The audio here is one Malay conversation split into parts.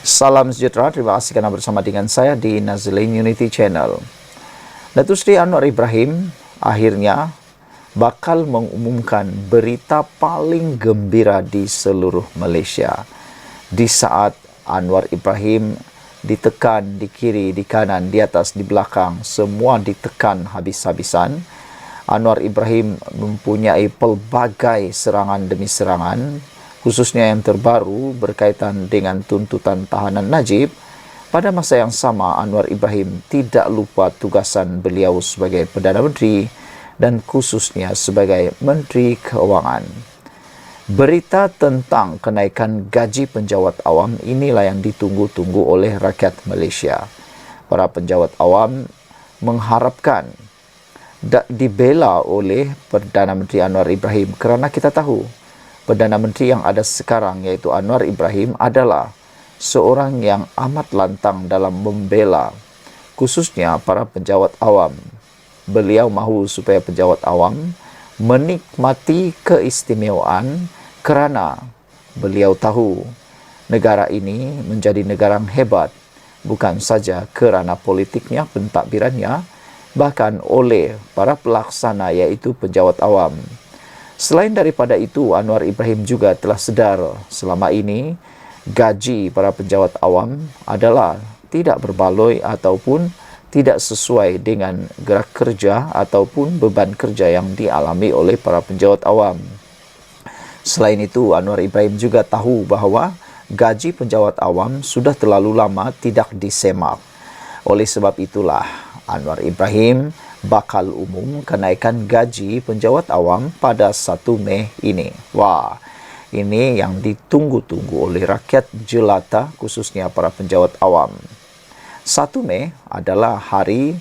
Salam sejahtera, terima kasih karena bersama dengan saya di Nazlin Unity Channel. Datuk Seri Anwar Ibrahim akhirnya bakal mengumumkan berita paling gembira di seluruh Malaysia. Di saat Anwar Ibrahim ditekan di kiri, di kanan, di atas, di belakang, semua ditekan habis-habisan, Anwar Ibrahim mempunyai pelbagai serangan demi serangan, khususnya yang terbaru berkaitan dengan tuntutan tahanan Najib. Pada masa yang sama, Anwar Ibrahim tidak lupa tugasan beliau sebagai Perdana Menteri dan khususnya sebagai Menteri Keuangan. Berita tentang kenaikan gaji penjawat awam inilah yang ditunggu-tunggu oleh rakyat Malaysia. Para penjawat awam mengharapkan dibela oleh Perdana Menteri Anwar Ibrahim kerana kita tahu Perdana Menteri yang ada sekarang iaitu Anwar Ibrahim adalah seorang yang amat lantang dalam membela khususnya para penjawat awam. Beliau mahu supaya penjawat awam menikmati keistimewaan kerana beliau tahu negara ini menjadi negara yang hebat bukan saja kerana politiknya, pentadbirannya, bahkan oleh para pelaksana iaitu penjawat awam. Selain daripada itu, Anwar Ibrahim juga telah sedar selama ini gaji para penjawat awam adalah tidak berbaloi ataupun tidak sesuai dengan gerak kerja ataupun beban kerja yang dialami oleh para penjawat awam. Selain itu, Anwar Ibrahim juga tahu bahawa gaji penjawat awam sudah terlalu lama tidak disemak. Oleh sebab itulah, Anwar Ibrahim bakal umum kenaikan gaji penjawat awam pada 1 Mei ini. Wah, ini yang ditunggu-tunggu oleh rakyat jelata khususnya para penjawat awam. 1 Mei adalah hari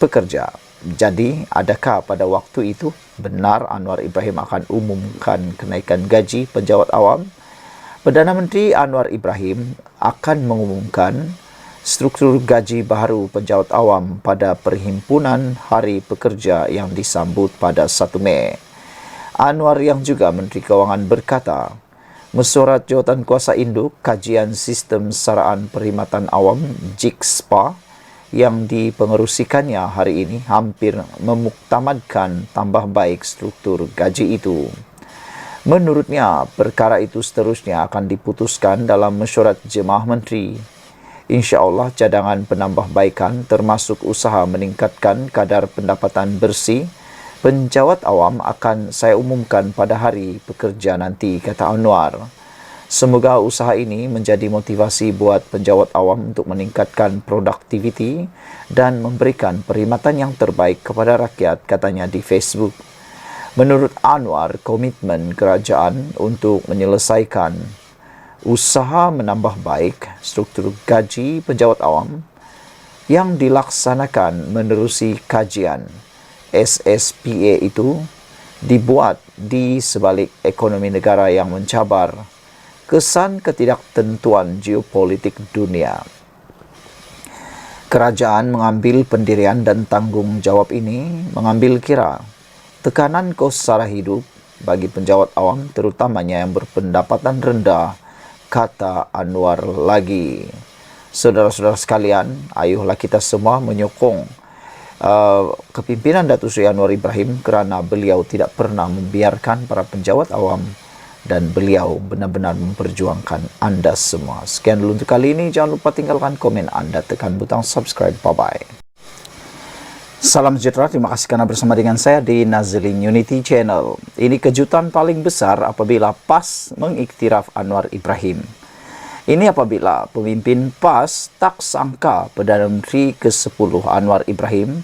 pekerja. Jadi, adakah pada waktu itu benar Anwar Ibrahim akan umumkan kenaikan gaji penjawat awam? Perdana Menteri Anwar Ibrahim akan mengumumkan struktur gaji baru penjawat awam pada Perhimpunan Hari Pekerja yang disambut pada 1 Mei. Anwar yang juga Menteri Keuangan berkata, mesyuarat Jawatankuasa Induk Kajian Sistem Saraan Perkhidmatan Awam JIKSPA yang dipengerusikannya hari ini hampir memuktamadkan tambah baik struktur gaji itu. Menurutnya, perkara itu seterusnya akan diputuskan dalam mesyuarat Jemaah Menteri. InsyaAllah cadangan penambahbaikan termasuk usaha meningkatkan kadar pendapatan bersih penjawat awam akan saya umumkan pada hari pekerja nanti, kata Anwar. Semoga usaha ini menjadi motivasi buat penjawat awam untuk meningkatkan produktiviti dan memberikan perkhidmatan yang terbaik kepada rakyat, katanya di Facebook. Menurut Anwar, komitmen kerajaan untuk menyelesaikan usaha menambah baik struktur gaji penjawat awam yang dilaksanakan menerusi kajian SSPA itu dibuat di sebalik ekonomi negara yang mencabar kesan ketidaktentuan geopolitik dunia. Kerajaan mengambil pendirian dan tanggungjawab ini mengambil kira tekanan kos sara hidup bagi penjawat awam terutamanya yang berpendapatan rendah, kata Anwar lagi. Saudara-saudara sekalian, ayuhlah kita semua menyokong kepimpinan Datuk Seri Anwar Ibrahim kerana beliau tidak pernah membiarkan para penjawat awam dan beliau benar-benar memperjuangkan anda semua. Sekian dulu untuk kali ini. Jangan lupa tinggalkan komen anda, tekan butang subscribe. Bye-bye. Salam sejahtera, terima kasih kerana bersama dengan saya di Nazlin Unity Channel. Ini kejutan paling besar apabila PAS mengiktiraf Anwar Ibrahim. Ini apabila pemimpin PAS tak sangka Perdana Menteri ke-10 Anwar Ibrahim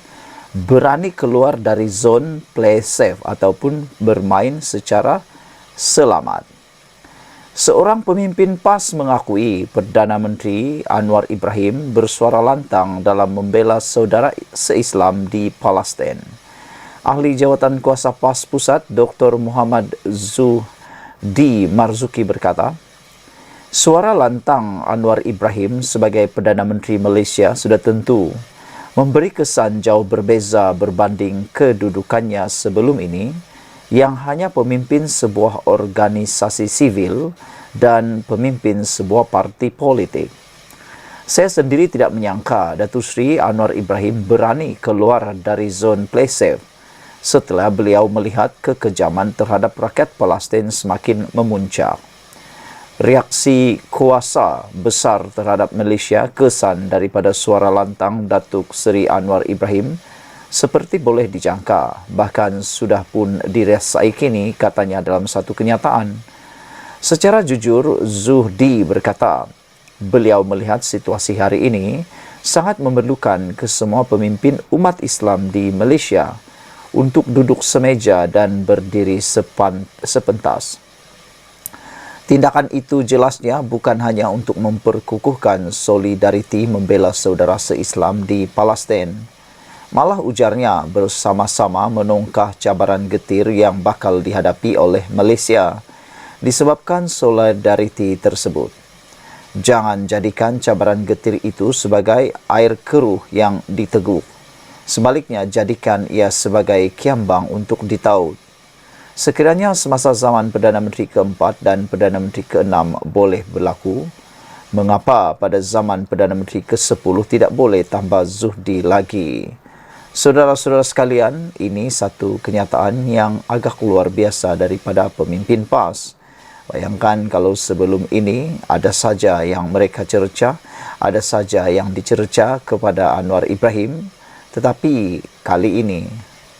berani keluar dari zon play safe ataupun bermain secara selamat. Seorang pemimpin PAS mengakui Perdana Menteri Anwar Ibrahim bersuara lantang dalam membela saudara se-Islam di Palestin. Ahli Jawatankuasa PAS Pusat Dr. Muhammad Zuhdi Marzuki berkata, suara lantang Anwar Ibrahim sebagai Perdana Menteri Malaysia sudah tentu memberi kesan jauh berbeza berbanding kedudukannya sebelum ini yang hanya pemimpin sebuah organisasi sivil dan pemimpin sebuah parti politik. Saya sendiri tidak menyangka Datuk Seri Anwar Ibrahim berani keluar dari zon play safe setelah beliau melihat kekejaman terhadap rakyat Palestin semakin memuncak. Reaksi kuasa besar terhadap Malaysia kesan daripada suara lantang Datuk Seri Anwar Ibrahim seperti boleh dijangka, bahkan sudah pun dirasai kini, katanya dalam satu kenyataan. Secara jujur, Zuhdi berkata, beliau melihat situasi hari ini sangat memerlukan kesemua pemimpin umat Islam di Malaysia untuk duduk semeja dan berdiri sepentas. Tindakan itu jelasnya bukan hanya untuk memperkukuhkan solidariti membela saudara se-Islam di Palestin. Malah ujarnya bersama-sama menongkah cabaran getir yang bakal dihadapi oleh Malaysia disebabkan solidariti tersebut. Jangan jadikan cabaran getir itu sebagai air keruh yang diteguk. Sebaliknya, jadikan ia sebagai kiambang untuk ditaut. Sekiranya semasa zaman Perdana Menteri ke-4 dan Perdana Menteri ke-6 boleh berlaku, mengapa pada zaman Perdana Menteri ke-10 tidak boleh, tambah Zuhdi lagi. Saudara-saudara sekalian, ini satu kenyataan yang agak luar biasa daripada pemimpin PAS. Bayangkan kalau sebelum ini ada saja yang mereka cerca, ada saja yang dicerca kepada Anwar Ibrahim, tetapi kali ini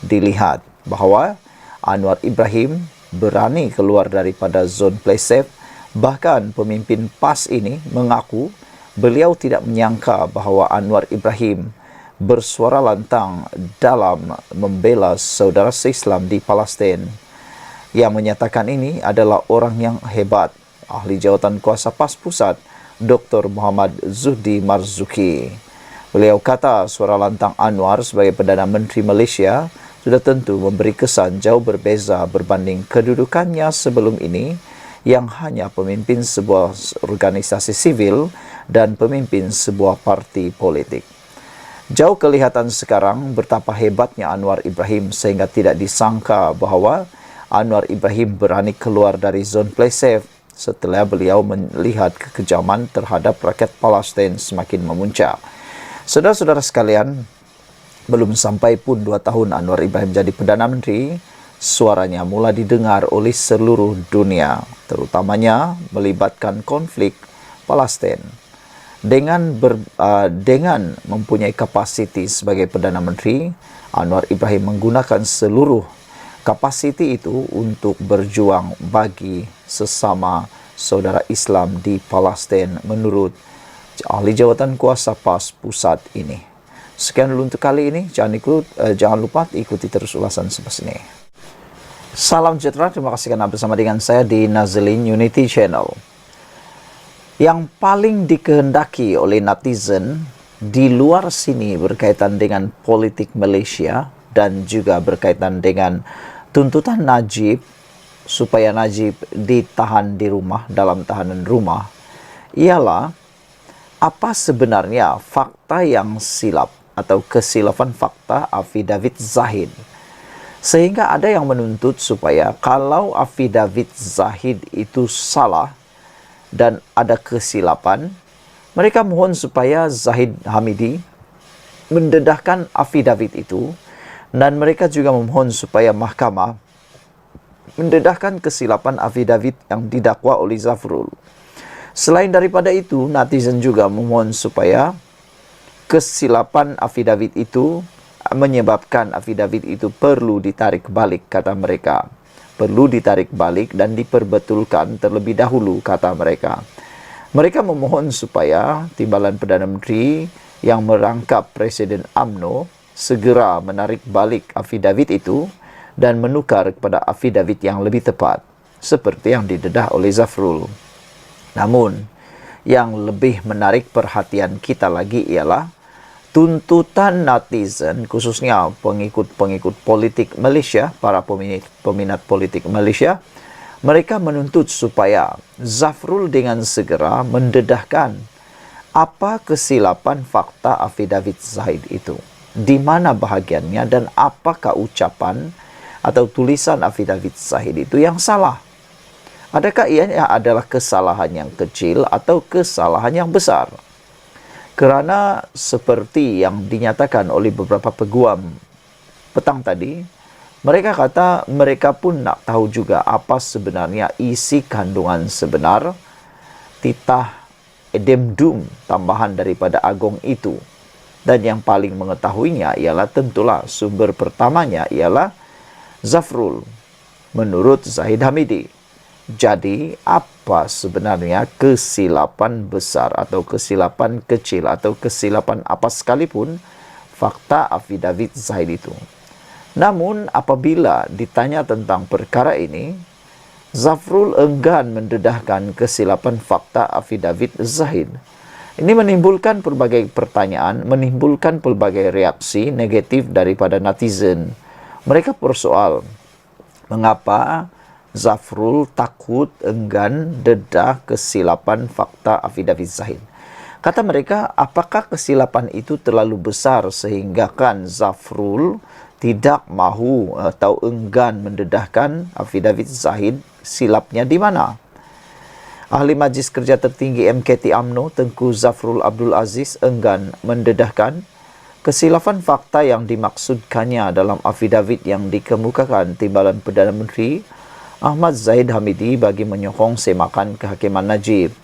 dilihat bahawa Anwar Ibrahim berani keluar daripada zon play safe. Bahkan pemimpin PAS ini mengaku beliau tidak menyangka bahawa Anwar Ibrahim bersuara lantang dalam membela saudara se-Islam di Palestin. Yang menyatakan ini adalah orang yang hebat, Ahli Jawatan Kuasa PAS Pusat, Dr. Muhammad Zuhdi Marzuki. Beliau kata suara lantang Anwar sebagai Perdana Menteri Malaysia sudah tentu memberi kesan jauh berbeza berbanding kedudukannya sebelum ini yang hanya pemimpin sebuah organisasi sivil dan pemimpin sebuah parti politik. Jauh kelihatan sekarang betapa hebatnya Anwar Ibrahim sehingga tidak disangka bahawa Anwar Ibrahim berani keluar dari zon play safe setelah beliau melihat kekejaman terhadap rakyat Palestin semakin memuncak. Saudara-saudara sekalian, belum sampai pun 2 tahun Anwar Ibrahim jadi Perdana Menteri, suaranya mula didengar oleh seluruh dunia, terutamanya melibatkan konflik Palestin. Dengan mempunyai kapasiti sebagai Perdana Menteri, Anwar Ibrahim menggunakan seluruh kapasiti itu untuk berjuang bagi sesama saudara Islam di Palestin menurut Ahli Jawatan Kuasa PAS Pusat ini. Sekian dulu untuk kali ini. Jangan lupa ikuti terus ulasan selepas ini. Salam sejahtera, terima kasih karena bersama dengan saya di Nazlin Unity Channel. Yang paling dikehendaki oleh netizen di luar sini berkaitan dengan politik Malaysia dan juga berkaitan dengan tuntutan Najib supaya Najib ditahan di rumah, dalam tahanan rumah, ialah apa sebenarnya fakta yang silap atau kesilapan fakta Affidavit Zahid. Sehingga ada yang menuntut supaya kalau Affidavit Zahid itu salah dan ada kesilapan, mereka mohon supaya Zahid Hamidi mendedahkan Affidavit itu. Dan mereka juga memohon supaya mahkamah mendedahkan kesilapan Affidavit yang didakwa oleh Zafrul. Selain daripada itu, netizen juga memohon supaya kesilapan Affidavit itu menyebabkan Affidavit itu perlu ditarik balik, kata mereka. Perlu ditarik balik dan diperbetulkan terlebih dahulu, kata mereka. Mereka memohon supaya Timbalan Perdana Menteri yang merangkap Presiden UMNO segera menarik balik Affidavit itu dan menukar kepada Affidavit yang lebih tepat, seperti yang didedah oleh Zafrul. Namun, yang lebih menarik perhatian kita lagi ialah tuntutan netizen, khususnya pengikut-pengikut politik Malaysia, para peminat politik Malaysia. Mereka menuntut supaya Zafrul dengan segera mendedahkan apa kesilapan fakta Affidavit Zahid itu. Di mana bahagiannya dan apakah ucapan atau tulisan Affidavit Zahid itu yang salah? Adakah ia adalah kesalahan yang kecil atau kesalahan yang besar? Kerana seperti yang dinyatakan oleh beberapa peguam petang tadi, mereka kata mereka pun nak tahu juga apa sebenarnya isi kandungan sebenar titah edemdum tambahan daripada agong itu. Dan yang paling mengetahuinya ialah tentulah sumber pertamanya ialah Zafrul menurut Zahid Hamidi. Jadi apa sebenarnya kesilapan besar atau kesilapan kecil atau kesilapan apa sekalipun fakta afidavit Zahid itu? Namun apabila ditanya tentang perkara ini, Zafrul enggan mendedahkan kesilapan fakta afidavit Zahid. Ini menimbulkan pelbagai pertanyaan, menimbulkan pelbagai reaksi negatif daripada netizen. Mereka bersoal, mengapa Zafrul takut enggan dedah kesilapan fakta afidavit Zahid? Kata mereka, apakah kesilapan itu terlalu besar sehingga kan Zafrul tidak mahu atau enggan mendedahkan afidavit Zahid? Silapnya di mana? Ahli Majlis Kerja Tertinggi MKT UMNO Tengku Zafrul Abdul Aziz enggan mendedahkan kesilapan fakta yang dimaksudkannya dalam afidavit yang dikemukakan Timbalan Perdana Menteri Ahmad Zahid Hamidi bagi menyokong semakan kehakiman Najib.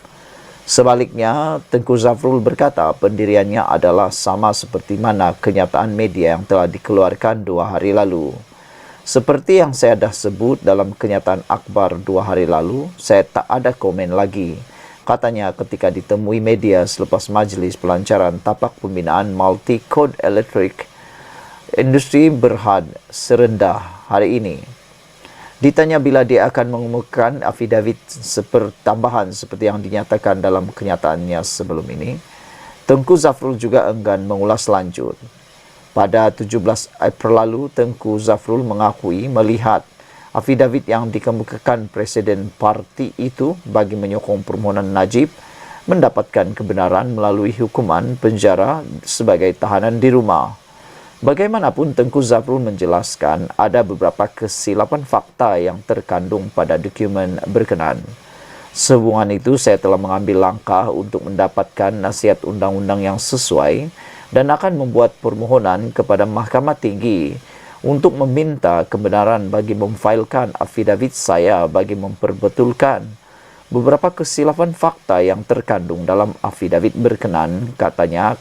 Sebaliknya, Tengku Zafrul berkata pendiriannya adalah sama seperti mana kenyataan media yang telah dikeluarkan 2 hari lalu. Seperti yang saya dah sebut dalam kenyataan akhbar 2 hari lalu, saya tak ada komen lagi. Katanya ketika ditemui media selepas majlis pelancaran tapak pembinaan Multi Code Electric Industri Berhad Serendah hari ini. Ditanya bila dia akan mengumumkan afidavit tambahan seperti yang dinyatakan dalam kenyataannya sebelum ini, Tengku Zafrul juga enggan mengulas lanjut. Pada 17 April lalu, Tengku Zafrul mengakui melihat afidavit yang dikemukakan Presiden parti itu bagi menyokong permohonan Najib mendapatkan kebenaran melalui hukuman penjara sebagai tahanan di rumah. Bagaimanapun, Tengku Zafrul menjelaskan ada beberapa kesilapan fakta yang terkandung pada dokumen berkenaan. Sehubungan itu, saya telah mengambil langkah untuk mendapatkan nasihat undang-undang yang sesuai dan akan membuat permohonan kepada Mahkamah Tinggi untuk meminta kebenaran bagi memfailkan afidavit saya bagi memperbetulkan beberapa kesilapan fakta yang terkandung dalam afidavit berkenaan, katanya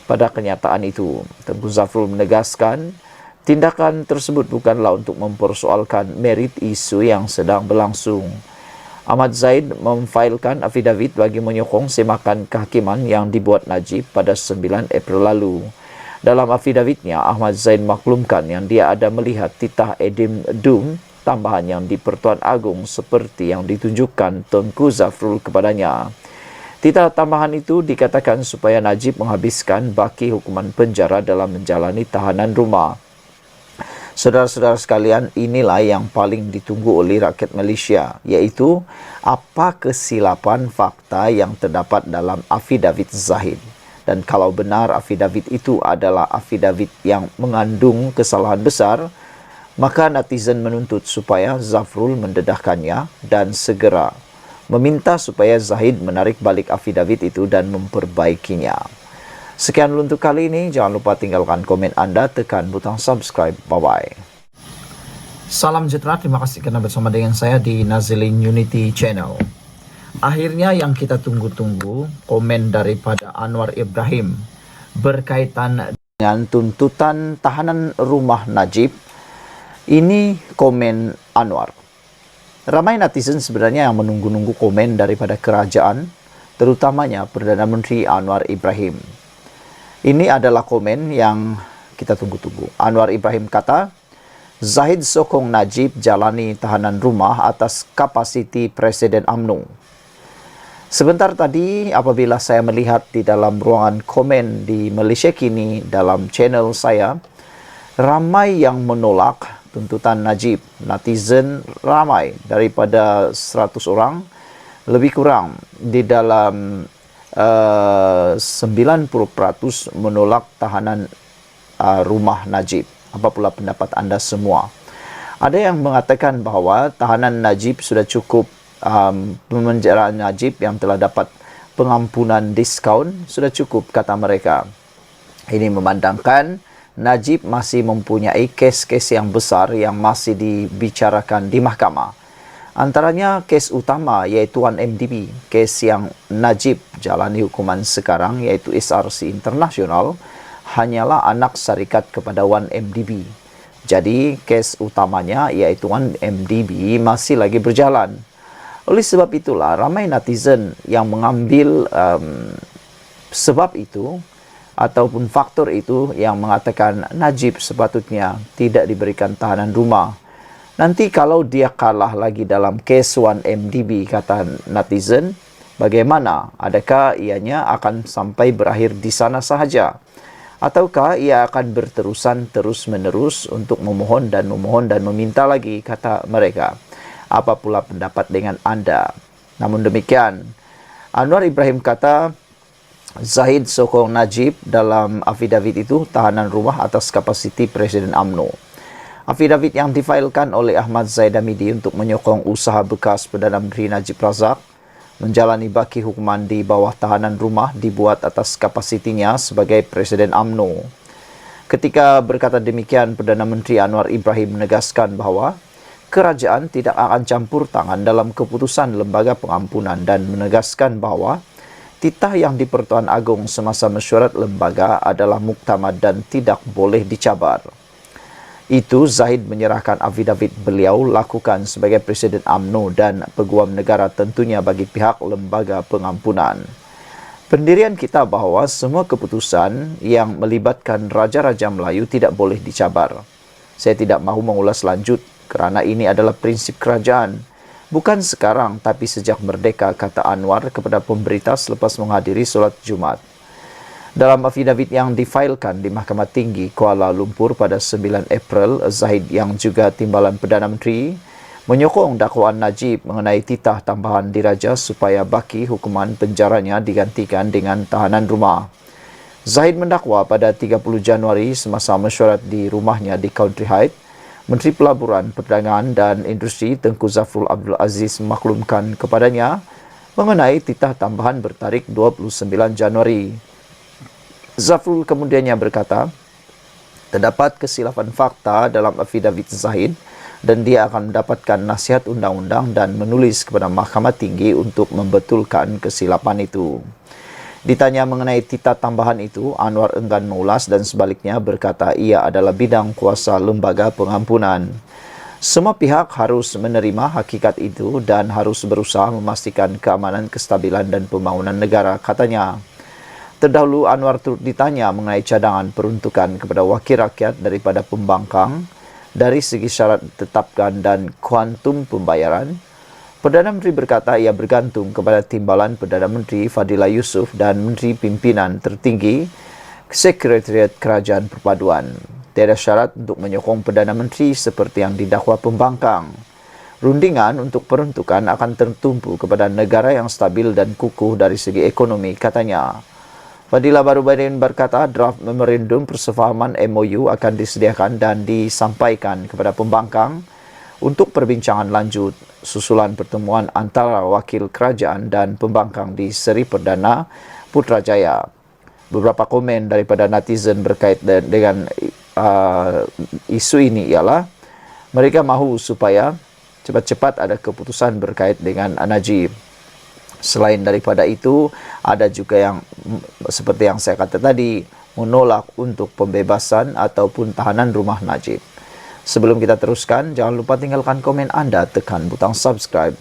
pada kenyataan itu. Tengku Zafrul menegaskan tindakan tersebut bukanlah untuk mempersoalkan merit isu yang sedang berlangsung. Ahmad Zaid memfailkan afidavit bagi menyokong semakan kehakiman yang dibuat Najib pada 9 April lalu. Dalam afidavitnya, Ahmad Zaid maklumkan yang dia ada melihat titah edemdum tambahan yang di Pertuan Agong seperti yang ditunjukkan Tengku Zafrul kepadanya. Titah tambahan itu dikatakan supaya Najib menghabiskan baki hukuman penjara dalam menjalani tahanan rumah. Saudara-saudara sekalian, inilah yang paling ditunggu oleh rakyat Malaysia, iaitu apa kesilapan fakta yang terdapat dalam afidavit Zahid. Dan kalau benar afidavit itu adalah afidavit yang mengandung kesalahan besar, maka netizen menuntut supaya Zafrul mendedahkannya dan segera meminta supaya Zahid menarik balik afidavit itu dan memperbaikinya. Sekian dulu untuk kali ini. Jangan lupa tinggalkan komen Anda, tekan butang subscribe. Bye-bye. Salam sejahtera, terima kasih karena bersama dengan saya di Nazilin Unity Channel. Akhirnya yang kita tunggu-tunggu, komen daripada Anwar Ibrahim berkaitan dengan tuntutan tahanan rumah Najib. Ini komen Anwar. Ramai netizen sebenarnya yang menunggu-nunggu komen daripada kerajaan, terutamanya Perdana Menteri Anwar Ibrahim. Ini adalah komen yang kita tunggu-tunggu. Anwar Ibrahim kata, Zahid sokong Najib jalani tahanan rumah atas kapasiti Presiden UMNO. Sebentar tadi apabila saya melihat di dalam ruangan komen di Malaysia Kini dalam channel saya, ramai yang menolak tuntutan Najib. Netizen ramai daripada 100 orang, lebih kurang di dalam 90% menolak tahanan rumah Najib. Apa pula pendapat anda semua? Ada yang mengatakan bahawa tahanan Najib sudah cukup, pemenjaraan Najib yang telah dapat pengampunan diskaun sudah cukup, kata mereka. Ini memandangkan Najib masih mempunyai kes-kes yang besar yang masih dibicarakan di mahkamah. Antaranya kes utama iaitu 1MDB, kes yang Najib jalani hukuman sekarang iaitu SRC Internasional hanyalah anak syarikat kepada 1MDB. Jadi kes utamanya iaitu 1MDB masih lagi berjalan. Oleh sebab itulah ramai netizen yang mengambil sebab itu ataupun faktor itu yang mengatakan Najib sepatutnya tidak diberikan tahanan rumah. Nanti kalau dia kalah lagi dalam kes 1MDB, kata netizen, bagaimana? Adakah ianya akan sampai berakhir di sana sahaja? Ataukah ia akan berterusan terus-menerus untuk memohon dan meminta lagi, kata mereka. Apa pula pendapat dengan anda? Namun demikian, Anwar Ibrahim kata Zahid sokong Najib dalam afidavit itu tahanan rumah atas kapasiti Presiden UMNO. Afidavit yang difailkan oleh Ahmad Zaid Hamidi untuk menyokong usaha bekas Perdana Menteri Najib Razak menjalani baki hukuman di bawah tahanan rumah dibuat atas kapasitinya sebagai Presiden UMNO. Ketika berkata demikian, Perdana Menteri Anwar Ibrahim menegaskan bahawa kerajaan tidak akan campur tangan dalam keputusan lembaga pengampunan dan menegaskan bahawa titah yang di Pertuan Agong semasa mesyuarat lembaga adalah muktamad dan tidak boleh dicabar. Itu Zahid menyerahkan afidavit beliau lakukan sebagai Presiden UMNO dan peguam negara tentunya bagi pihak lembaga pengampunan. Pendirian kita bahawa semua keputusan yang melibatkan Raja-Raja Melayu tidak boleh dicabar. Saya tidak mahu mengulas lanjut kerana ini adalah prinsip kerajaan. Bukan sekarang tapi sejak merdeka, kata Anwar kepada pemberita selepas menghadiri solat Jumat. Dalam afidavit yang difailkan di Mahkamah Tinggi Kuala Lumpur pada 9 April, Zahid yang juga timbalan Perdana Menteri menyokong dakwaan Najib mengenai titah tambahan diraja supaya baki hukuman penjaranya digantikan dengan tahanan rumah. Zahid mendakwa pada 30 Januari semasa mesyuarat di rumahnya di Country Heights, Menteri Pelaburan, Perdagangan dan Industri Tengku Zafrul Abdul Aziz memaklumkan kepadanya mengenai titah tambahan bertarikh 29 Januari. Zafrul kemudiannya berkata, terdapat kesilapan fakta dalam afidavit Zahid dan dia akan mendapatkan nasihat undang-undang dan menulis kepada Mahkamah Tinggi untuk membetulkan kesilapan itu. Ditanya mengenai titah tambahan itu, Anwar enggan mengulas dan sebaliknya berkata ia adalah bidang kuasa lembaga pengampunan. Semua pihak harus menerima hakikat itu dan harus berusaha memastikan keamanan, kestabilan dan pembangunan negara, katanya. Terdahulu Anwar turut ditanya mengenai cadangan peruntukan kepada wakil rakyat daripada pembangkang dari segi syarat ditetapkan dan kuantum pembayaran. Perdana Menteri berkata ia bergantung kepada timbalan Perdana Menteri Fadilah Yusof dan Menteri Pimpinan Tertinggi Sekretariat Kerajaan Perpaduan. Tiada syarat untuk menyokong Perdana Menteri seperti yang didakwa pembangkang. Rundingan untuk peruntukan akan tertumpu kepada negara yang stabil dan kukuh dari segi ekonomi, katanya. Fadilah Barubaidin berkata draft memorandum persefahaman MOU akan disediakan dan disampaikan kepada pembangkang untuk perbincangan lanjut susulan pertemuan antara wakil kerajaan dan pembangkang di Seri Perdana Putrajaya. Beberapa komen daripada netizen berkait dengan isu ini ialah mereka mahu supaya cepat-cepat ada keputusan berkait dengan Najib. Selain daripada itu, ada juga yang seperti yang saya kata tadi, menolak untuk pembebasan ataupun tahanan rumah Najib. Sebelum kita teruskan, jangan lupa tinggalkan komen anda, tekan butang subscribe